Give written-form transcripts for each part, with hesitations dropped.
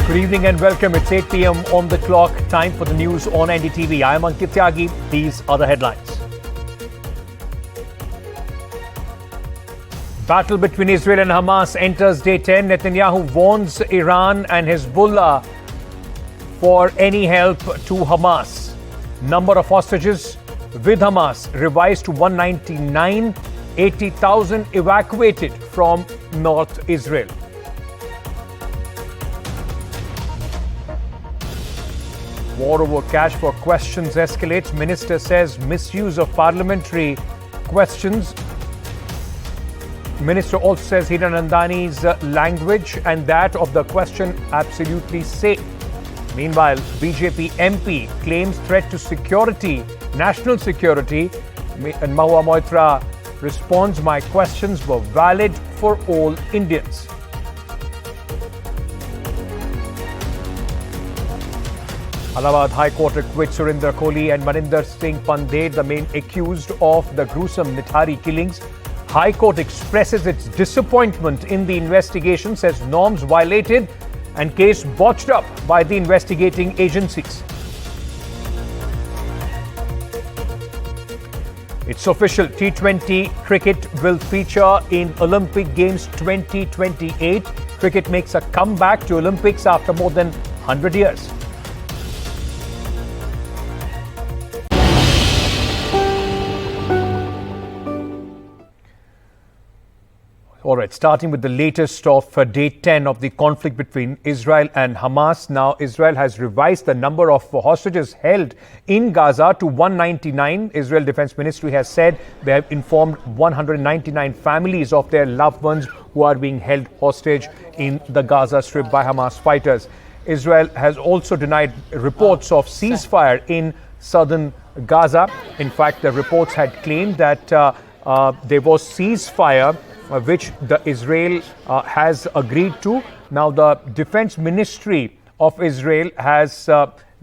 Good evening and welcome. It's 8 p.m. on the clock. Time for the news on NDTV. I am Ankit Tyagi. These are the headlines. Battle between Israel and Hamas enters day 10. Netanyahu warns Iran and Hezbollah for any help to Hamas. Number of hostages with Hamas revised to 199. 80,000 evacuated from North Israel. War over cash for questions escalates. Minister says misuse of parliamentary questions. Minister also says Hiranandani's language and that of the question absolutely safe. Meanwhile, BJP MP claims threat to security, national security. And Mahua Moitra responds, my questions were valid for all Indians. Allahabad High Court acquits Surinder Kohli and Maninder Singh Pandey, the main accused of the gruesome Nithari killings. High Court expresses its disappointment in the investigation, says norms violated and case botched up by the investigating agencies. It's official, T20 cricket will feature in Olympic Games 2028. Cricket makes a comeback to Olympics after more than 100 years. All right, starting with the latest of day 10 of the conflict between Israel and Hamas. Now, Israel has revised the number of hostages held in Gaza to 199. Israel Defense Ministry has said they have informed 199 families of their loved ones who are being held hostage in the Gaza Strip by Hamas fighters. Israel has also denied reports of ceasefire in southern Gaza. In fact, the reports had claimed that there was ceasefire which the Israel has agreed to. Now, the Defense Ministry of Israel has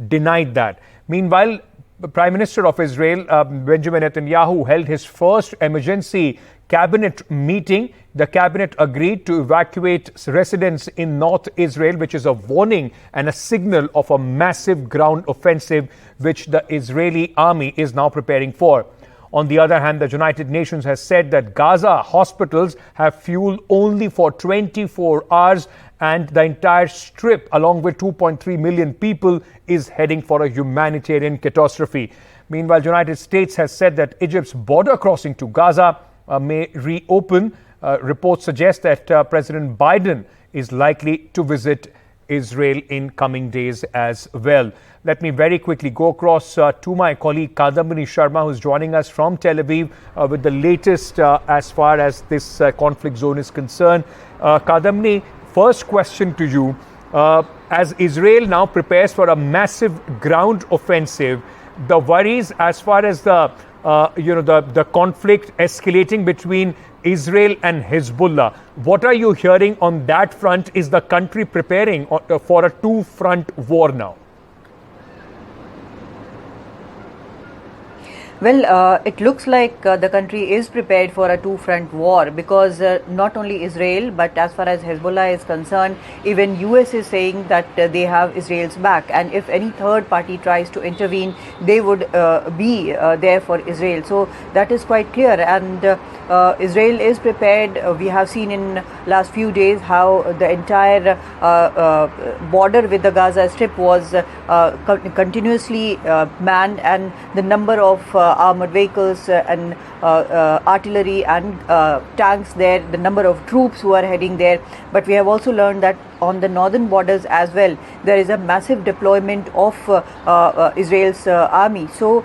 denied that. Meanwhile, the Prime Minister of Israel, Benjamin Netanyahu, held his first emergency cabinet meeting. The cabinet agreed to evacuate residents in North Israel, which is a warning and a signal of a massive ground offensive which the Israeli army is now preparing for. On the other hand, the United Nations has said that Gaza hospitals have fuel only for 24 hours and the entire strip, along with 2.3 million people, is heading for a humanitarian catastrophe. Meanwhile, the United States has said that Egypt's border crossing to Gaza may reopen. Reports suggest that President Biden is likely to visit Israel in coming days as well. Let me very quickly go across to my colleague Kadambini Sharma, who's joining us from Tel Aviv with the latest as far as this conflict zone is concerned. Kadambini, first question to you. As Israel now prepares for a massive ground offensive, the worries as far as the conflict escalating between Israel and Hezbollah, what are you hearing on that front? Is the country preparing for a two-front war now? Well, it looks like the country is prepared for a two-front war because not only Israel, but as far as Hezbollah is concerned, even US is saying that they have Israel's back, and if any third party tries to intervene, they would be there for Israel. So that is quite clear, and Israel is prepared. We have seen in last few days how the entire border with the Gaza Strip was continuously manned, and the number of armored vehicles and artillery and tanks there, the number of troops who are heading there. But we have also learned that on the northern borders as well, there is a massive deployment of Israel's army. So,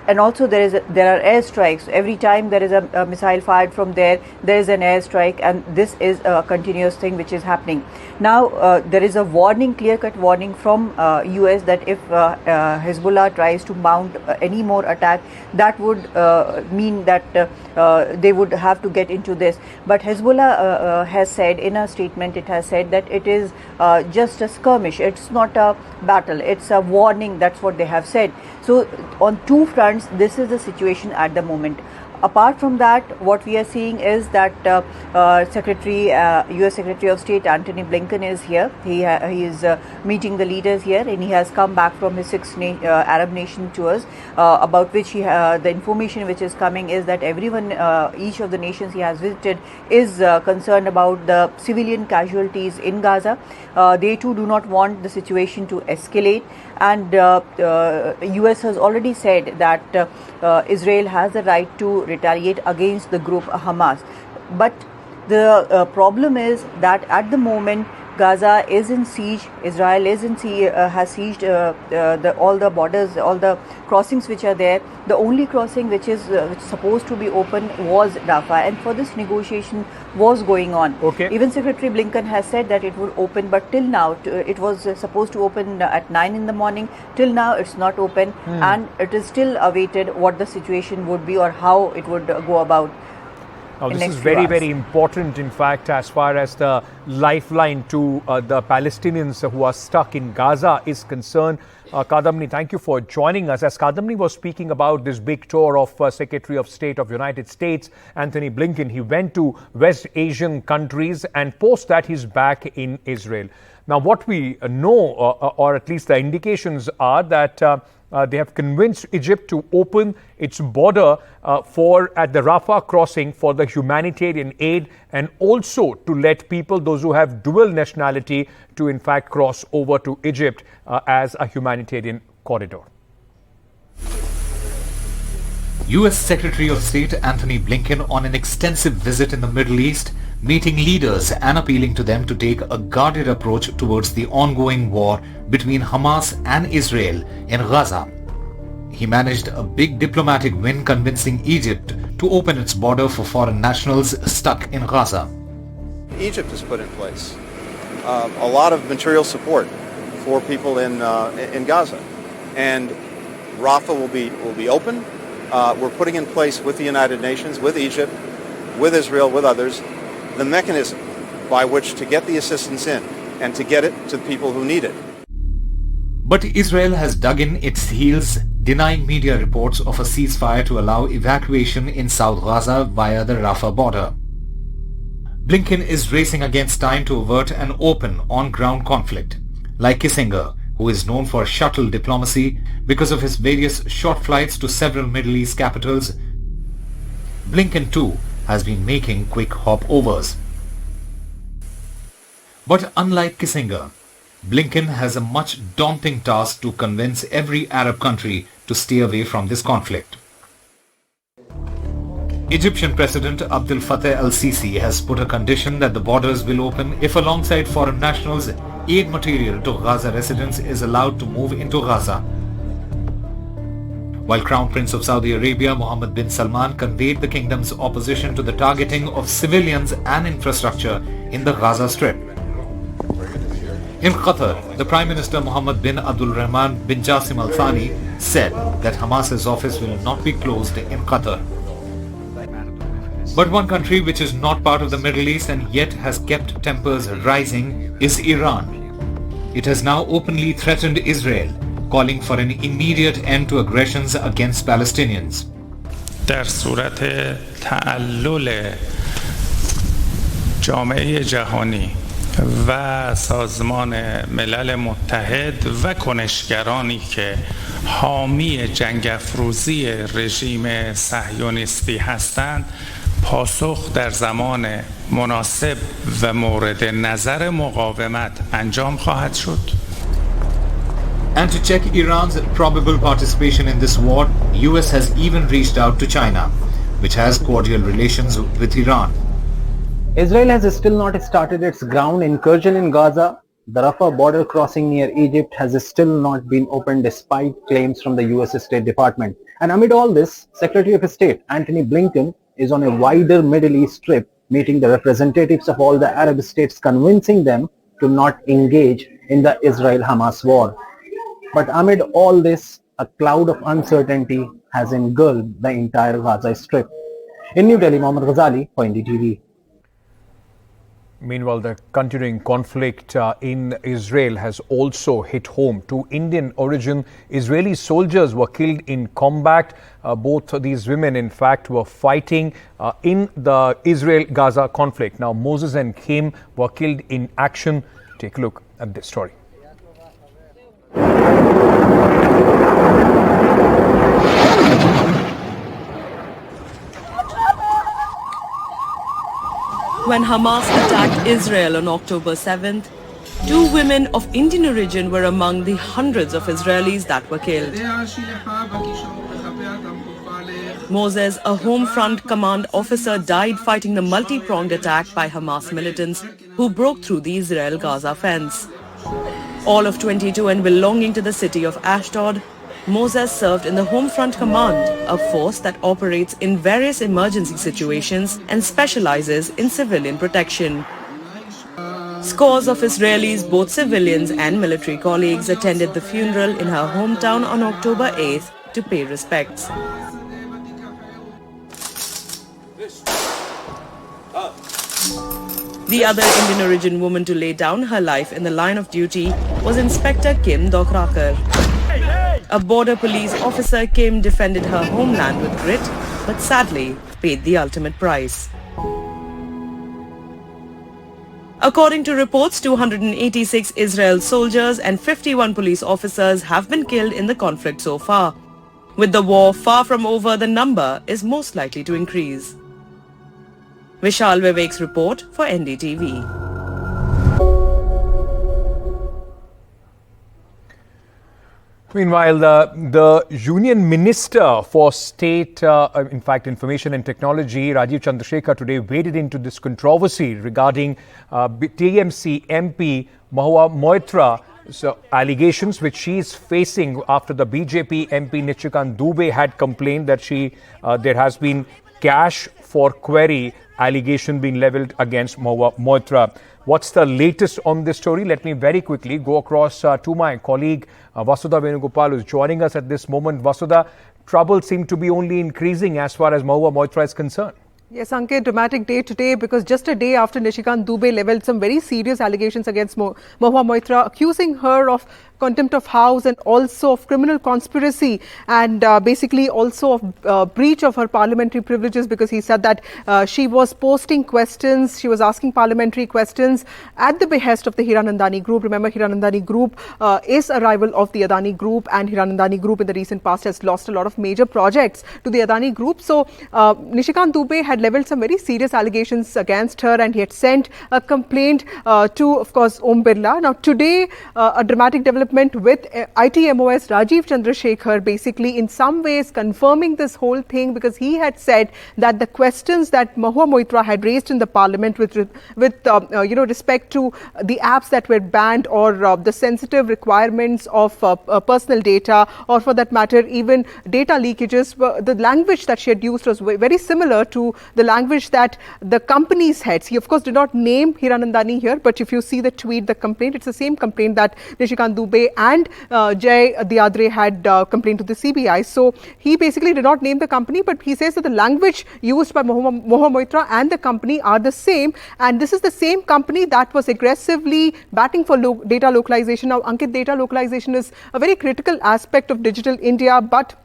and also there are airstrikes. Every time there is a missile fired from there, there is an airstrike, and this is a continuous thing which is happening. Now, there is a warning, clear-cut warning from US that if Hezbollah tries to mount any more attack, that would mean that they would have to get into this. But Hezbollah has said in a statement, it has said that it is just a skirmish. It's not a battle. It's a warning. That's what they have said. So on two fronts, this is the situation at the moment. Apart from that, what we are seeing is that U.S. Secretary of State Antony Blinken is here. He is meeting the leaders here, and he has come back from his Arab nation tours, about which the information which is coming is that everyone, each of the nations he has visited, is concerned about the civilian casualties in Gaza. They too do not want the situation to escalate, and U.S. has already said that Israel has the right to retaliate against the group Hamas. But the problem is that at the moment Gaza is in siege. Israel is in has sieged all the borders, all the crossings which are there. The only crossing which is supposed to be open was Rafah, and for this negotiation was going on. Okay. Even Secretary Blinken has said that it would open, but till now it was supposed to open at 9 in the morning. Till now it's not open, and it is still awaited what the situation would be or how it would go about. Now, this is very, very important, in fact, as far as the lifeline to the Palestinians who are stuck in Gaza is concerned. Kadamni, thank you for joining us. As Kadamni was speaking about this big tour of Secretary of State of United States, Antony Blinken, he went to West Asian countries, and post that he's back in Israel. Now, what we know, or at least the indications are that they have convinced Egypt to open its border at the Rafah crossing for the humanitarian aid, and also to let people, those who have dual nationality, to in fact cross over to Egypt as a humanitarian corridor. U.S. Secretary of State Antony Blinken on an extensive visit in the Middle East, meeting leaders and appealing to them to take a guarded approach towards the ongoing war between Hamas and Israel in Gaza. He managed a big diplomatic win, convincing Egypt to open its border for foreign nationals stuck in Gaza. Egypt has put in place a lot of material support for people in Gaza, and Rafah will be open. We're putting in place with the United Nations, with Egypt, with Israel, with others, the mechanism by which to get the assistance in and to get it to the people who need it. But Israel has dug in its heels, denying media reports of a ceasefire to allow evacuation in South Gaza via the Rafah border. Blinken is racing against time to avert an open, on-ground conflict. Like Kissinger, who is known for shuttle diplomacy because of his various short flights to several Middle East capitals, Blinken too has been making quick hopovers. But unlike Kissinger, Blinken has a much daunting task to convince every Arab country to stay away from this conflict. Egyptian President Abdel Fattah el-Sisi has put a condition that the borders will open if, alongside foreign nationals, aid material to Gaza residents is allowed to move into Gaza. While Crown Prince of Saudi Arabia Mohammed bin Salman conveyed the kingdom's opposition to the targeting of civilians and infrastructure in the Gaza Strip. In Qatar, the Prime Minister Mohammed bin Abdul Rahman bin Jassim Al Thani said that Hamas's office will not be closed in Qatar. But one country which is not part of the Middle East and yet has kept tempers rising is Iran. It has now openly threatened Israel, calling for an immediate end to aggressions against Palestinians. در صورت تعلل جامعه جهانی و سازمان ملل متحد و کنشگرانی که حامی جنگ افروزی رژیم صهیونیستی هستند، پاسخ در زمان مناسب و مورد نظر مقاومت انجام خواهد شد. And to check Iran's probable participation in this war, US has even reached out to China, which has cordial relations with Iran. Israel has still not started its ground incursion in Gaza. The Rafah border crossing near Egypt has still not been opened despite claims from the US State Department. And amid all this, Secretary of State Antony Blinken is on a wider Middle East trip, meeting the representatives of all the Arab states, convincing them to not engage in the Israel-Hamas war. But amid all this, a cloud of uncertainty has engulfed the entire Gaza Strip. In New Delhi, Mohammad Ghazali for NDTV. Meanwhile, the continuing conflict in Israel has also hit home. Two Indian origin Israeli soldiers were killed in combat. Both these women, in fact, were fighting in the Israel-Gaza conflict. Now, Moses and Kim were killed in action. Take a look at this story. When Hamas attacked Israel on October 7th, two women of Indian origin were among the hundreds of Israelis that were killed. Moses, a home front command officer, died fighting the multi-pronged attack by Hamas militants who broke through the Israel-Gaza fence. All of 22 and belonging to the city of Ashdod, Moses served in the Home Front Command, a force that operates in various emergency situations and specializes in civilian protection. Scores of Israelis, both civilians and military colleagues, attended the funeral in her hometown on October 8th to pay respects. The other Indian origin woman to lay down her life in the line of duty was Inspector Kim Dokrakar. A border police officer, Kim defended her homeland with grit, but sadly paid the ultimate price. According to reports, 286 Israel soldiers and 51 police officers have been killed in the conflict so far. With the war far from over, the number is most likely to increase. Vishal Vivek's report for NDTV. Meanwhile, the Union Minister for State, Information and Technology, Rajiv Chandraskar, today waded into this controversy regarding TMC MP Mahua Moitra's allegations which she is facing after the BJP MP Nishikant Dubey had complained that there has been cash for query allegation being leveled against Mahua Moitra. What's the latest on this story? Let me very quickly go across to my colleague Vasudha Venugopal, who's joining us at this moment. Vasudha, trouble seemed to be only increasing as far as Mahua Moitra is concerned. Yes, Ankit, dramatic day today because just a day after Nishikant Dubey leveled some very serious allegations against Mahua Moitra, accusing her of contempt of house and also of criminal conspiracy and basically also of breach of her parliamentary privileges, because he said that she was posting questions, she was asking parliamentary questions at the behest of the Hiranandani Group. Remember, Hiranandani Group is a rival of the Adani Group, and Hiranandani Group in the recent past has lost a lot of major projects to the Adani Group. So Nishikant Dubey had leveled some very serious allegations against her, and he had sent a complaint to, of course, Om Birla. Now today, a dramatic development with ITMOS Rajiv Chandraskar basically in some ways confirming this whole thing, because he had said that the questions that Mahua Moitra had raised in the parliament with respect to the apps that were banned or the sensitive requirements of personal data, or for that matter even data leakages, the language that she had used was very similar to the language that the company's heads. He of course did not name Hiranandani here, but if you see the tweet, the complaint, it's the same complaint that Nishikant Dubey and Jay Diadre had complained to the CBI. So he basically did not name the company, but he says that the language used by Mahua Moitra and the company are the same, and this is the same company that was aggressively batting for data localization. Now, Ankit, data localization is a very critical aspect of digital India, but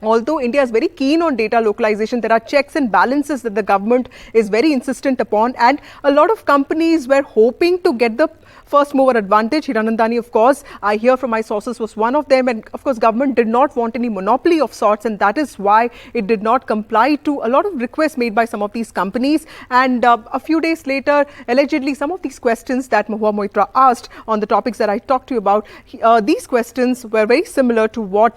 although India is very keen on data localization, there are checks and balances that the government is very insistent upon, and a lot of companies were hoping to get the first mover advantage. Hiranandani, of course, I hear from my sources, was one of them, and of course government did not want any monopoly of sorts, and that is why it did not comply to a lot of requests made by some of these companies. And a few days later, allegedly some of these questions that Mahua Moitra asked on the topics that I talked to you about, these questions were very similar to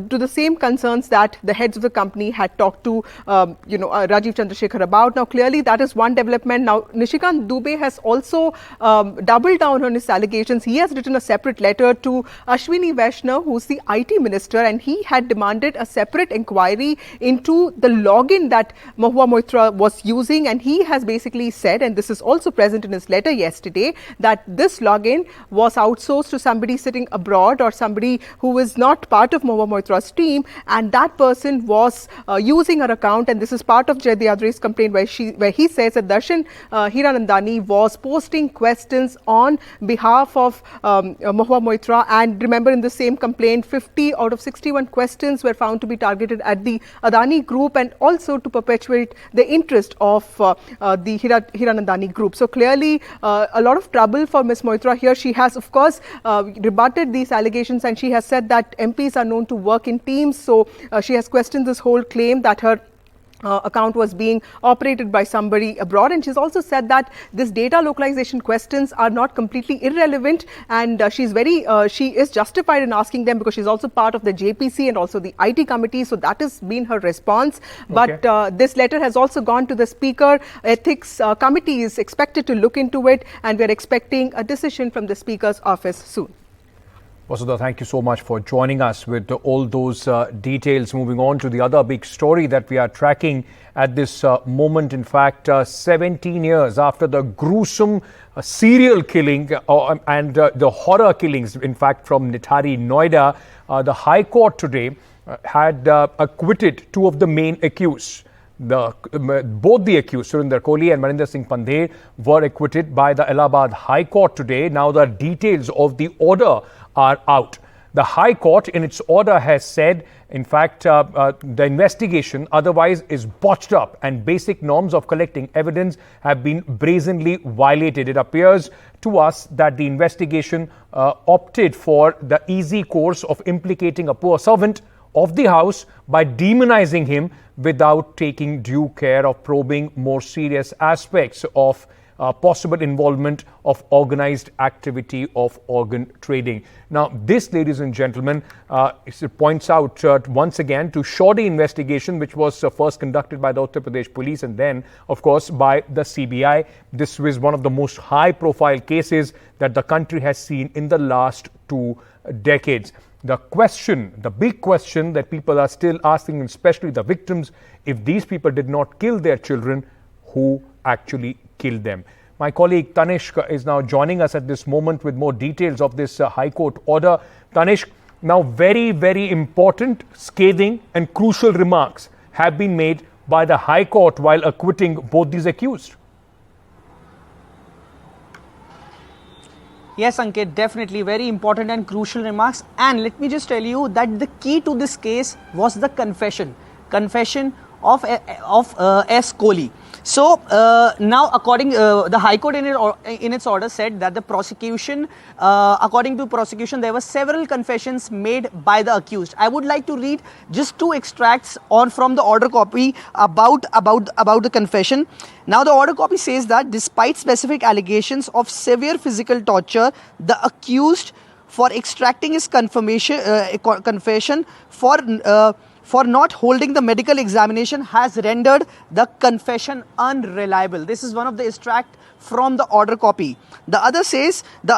to the same concerns that the heads of the company had talked to Rajiv Chandraskar about. Now clearly that is one development. Now Nishikant Dubey has also doubled down on his allegations. He has written a separate letter to Ashwini Vaishnav, who's the IT minister, and he had demanded a separate inquiry into the login that Mahua Moitra was using, and he has basically said, and this is also present in his letter yesterday, that this login was outsourced to somebody sitting abroad or somebody who is not part of Mahua Moitra's team, and that that person was using her account, and this is part of Jayadi Adre's complaint where he says that Darshan Hiranandani was posting questions on behalf of Mahua Moitra, and remember in the same complaint 50 out of 61 questions were found to be targeted at the Adani group and also to perpetuate the interest of the Hiranandani group. So clearly a lot of trouble for Ms. Moitra here. She has of course rebutted these allegations, and she has said that MPs are known to work in teams. So she has questioned this whole claim that her account was being operated by somebody abroad, and she's also said that this data localization questions are not completely irrelevant, and she is justified in asking them because she's also part of the JPC and also the IT committee. So that has been her response. But this letter has also gone to the Speaker. Ethics committee is expected to look into it, and we're expecting a decision from the Speaker's office soon. Vasudha, thank you so much for joining us with all those details. Moving on to the other big story that we are tracking at this moment. In fact, 17 years after the gruesome serial killing and the horror killings, in fact, from Nithari, Noida, the High Court today had acquitted two of the main accused. Both the accused, Surinder Kohli and Maninder Singh Pandher, were acquitted by the Allahabad High Court today. Now the details of the order are out. The High Court in its order has said, in fact, the investigation otherwise is botched up and basic norms of collecting evidence have been brazenly violated. It appears to us that the investigation opted for the easy course of implicating a poor servant of the house by demonizing him without taking due care of probing more serious aspects of possible involvement of organized activity of organ trading. Now, this, ladies and gentlemen, it points out once again to shoddy investigation, which was first conducted by the Uttar Pradesh police and then, of course, by the CBI. This was one of the most high-profile cases that the country has seen in the last 2 decades. The question, the big question that people are still asking, especially the victims, if these people did not kill their children, who actually killed them? My colleague Tanishq is now joining us at this moment with more details of this High Court order. Tanishq, now very, very important, scathing and crucial remarks have been made by the High Court while acquitting both these accused. Yes, Ankit, definitely very important and crucial remarks. And let me just tell you that the key to this case was the confession of S. Kohli. So now, according the High Court in its order said that the prosecution, according to prosecution, there were several confessions made by the accused. I would like to read just 2 extracts from the order copy about the confession. Now, the order copy says that despite specific allegations of severe physical torture, the accused, for extracting his confession for not holding the medical examination, has rendered the confession unreliable. This is one of the extract from the order copy. The other says, the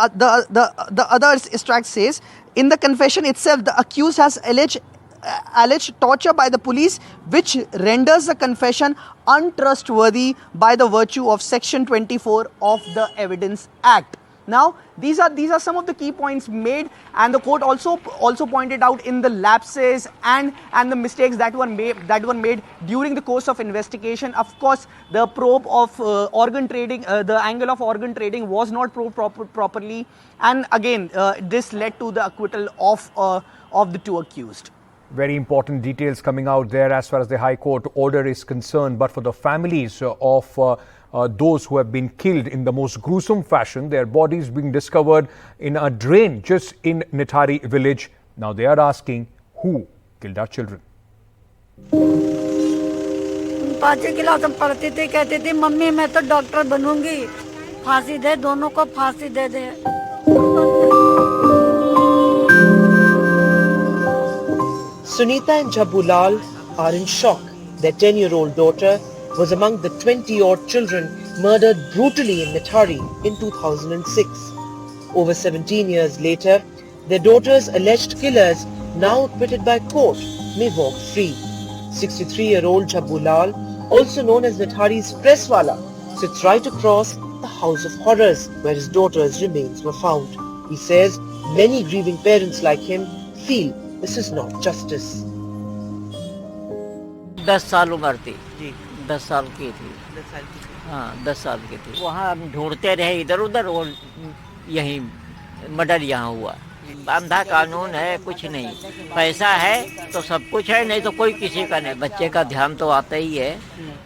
other extract says, in the confession itself, the accused has alleged torture by the police, which renders the confession untrustworthy by the virtue of Section 24 of the Evidence Act. Now, these are some of the key points made, and the court also pointed out in the lapses and the mistakes that were made during the course of investigation. Of course, the probe of organ trading, the angle of organ trading was not probed properly, and again, this led to the acquittal of the 2 accused. Very important details coming out there as far as the High Court order is concerned. But for the families of those who have been killed in the most gruesome fashion, their bodies being discovered in a drain just in Nithari village, now they are asking, who killed our children? 5वीं class में पढ़ती थी, कहती थी mummy मैं तो doctor बनूंगी, फांसी दे, दोनों को फांसी दे दे. Sunita and Jabulal are in shock. Their 10-year-old daughter was among the 20-odd children murdered brutally in Nithari in 2006. Over 17 years later, their daughter's alleged killers, now acquitted by court, may walk free. 63-year-old Jabulal, also known as Nithari's Presswala, sits right across the House of Horrors where his daughter's remains were found. He says many grieving parents like him feel this is not justice. 10 साल उम्र थी जी 10 साल की थी 10 साल की थी। हाँ 10 साल की थी। वहाँ हम ढूंढते रहे इधर उधर और यहीं मर्डर यहाँ हुआ। अंधा कानून है, कुछ नहीं। पैसा है तो सब कुछ है, नहीं तो कोई किसी का नहीं। बच्चे का ध्यान तो आता ही है।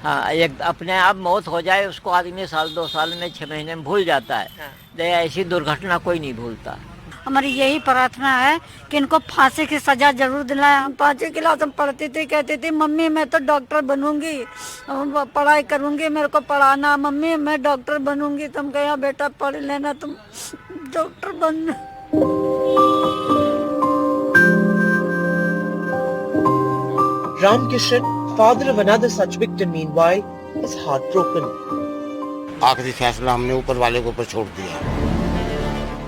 हाँ, एक अपने आप मौत हो जाए उसको आदमी साल 2 साल में 6 महीने में भूल जाता है, लेकिन ऐसी दुर्घटना कोई नहीं भूलता। हमारी यही प्रार्थना है कि इनको फांसी की सजा जरूर दिलाएं। हम 5वीं क्लास में पढ़ती थी, कहती थी मम्मी मैं तो डॉक्टर बनूंगी, पढ़ाई करूंगी, मेरे को पढ़ाना, मम्मी मैं डॉक्टर बनूंगी। तुम कहा बेटा पढ़ लेना, तुम डॉक्टर बनना। Ramkishan, father of another such victim, meanwhile, is heartbroken. आखिरी फैसला हमने ऊपर वाले के ऊपर छोड़ दिया।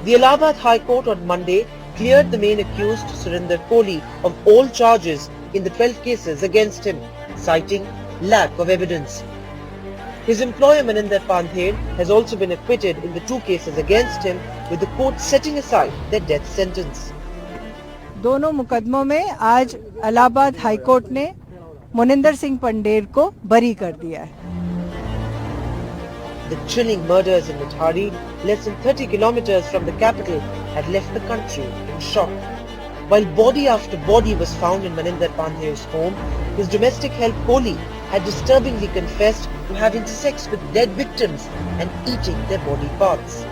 The Allahabad High Court on Monday cleared the main accused, Surinder Kohli, of all charges in the 12 cases against him, citing lack of evidence. His employer Maninder Pandher has also been acquitted in the 2 cases against him, with the court setting aside their death sentence. दोनों मुकदमों में आज Allahabad high court ने मोनिंदर सिंह पंडेर को बरी कर दिया है। The chilling murders in Mithari, less than 30 kilometers from the capital, had left the country in shock. While body after body was found in Maninder Pandher's home, his domestic help Kohli had disturbingly confessed to having sex with dead victims and eating their body parts.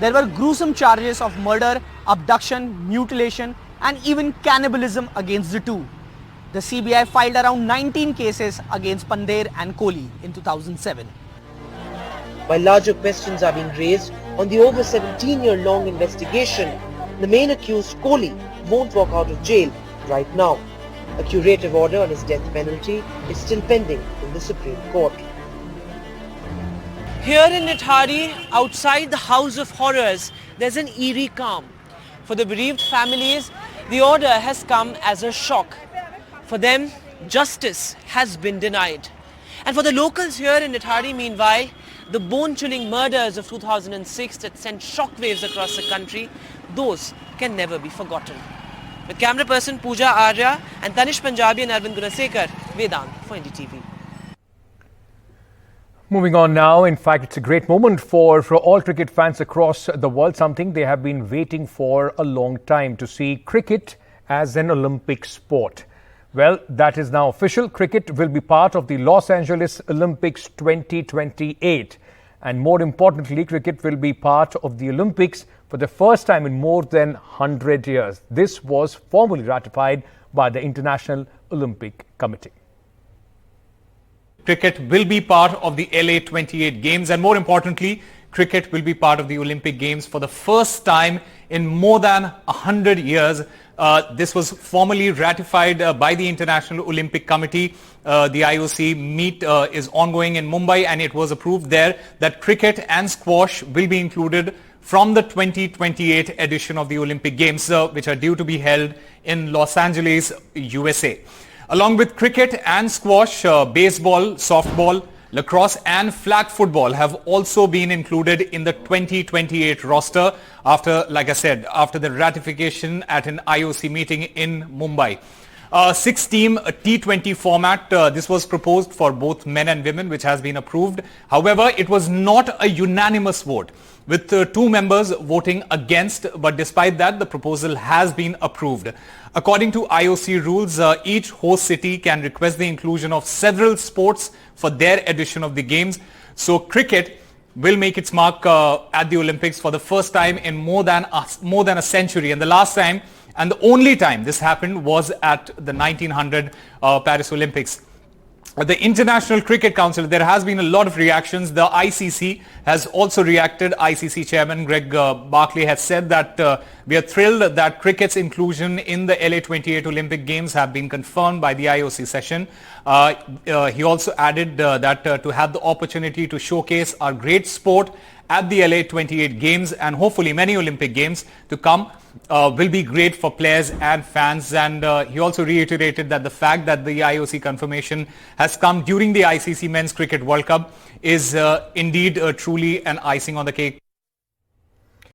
There were gruesome charges of murder, abduction, mutilation and even cannibalism against the two. The CBI filed around 19 cases against Pandher and Kohli in 2007. While larger questions are being raised on the over 17-year-long investigation, the main accused, Kohli, won't walk out of jail right now. A curative order on his death penalty is still pending in the Supreme Court. Here in Mithari, outside the House of Horrors, there's an eerie calm. For the bereaved families, the order has come as a shock. For them, justice has been denied. And for the locals here in Mithari, meanwhile, the bone-chilling murders of 2006 that sent shockwaves across the country, those can never be forgotten. With camera person Pooja Arya and Tanish Punjabi and Arvind Gunasekar, Vedant for NDTV. Moving on now, in fact, it's a great moment for all cricket fans across the world, something they have been waiting for a long time, to see cricket as an Olympic sport. Well, that is now official. Cricket will be part of the Los Angeles Olympics 2028. And more importantly, cricket will be part of the Olympics for the first time in more than 100 years. This was formally ratified by the International Olympic Committee. Cricket will be part of the LA 28 Games, and more importantly, cricket will be part of the Olympic Games for the first time in more than 100 years. This was formally ratified by the International Olympic Committee. The IOC meet is ongoing in Mumbai, and it was approved there that cricket and squash will be included from the 2028 edition of the Olympic Games, which are due to be held in Los Angeles, USA. Along with cricket and squash, baseball, softball, lacrosse and flag football have also been included in the 2028 roster after, like I said, after the ratification at an IOC meeting in Mumbai. 6-team T20 format, this was proposed for both men and women, which has been approved. However, it was not a unanimous vote, with 2 members voting against, but despite that, the proposal has been approved. According to IOC rules, each host city can request the inclusion of several sports for their edition of the Games. So cricket will make its mark at the Olympics for the first time in more than a century. And the last time and the only time this happened was at the 1900 Paris Olympics. The International Cricket Council, there has been a lot of reactions. The ICC has also reacted. ICC Chairman Greg Barclay has said that we are thrilled that cricket's inclusion in the LA 28 Olympic Games have been confirmed by the IOC session. He also added that to have the opportunity to showcase our great sport at the LA 28 Games and hopefully many Olympic Games to come will be great for players and fans. And he also reiterated that the fact that the IOC confirmation has come during the ICC Men's Cricket World Cup is indeed truly an icing on the cake.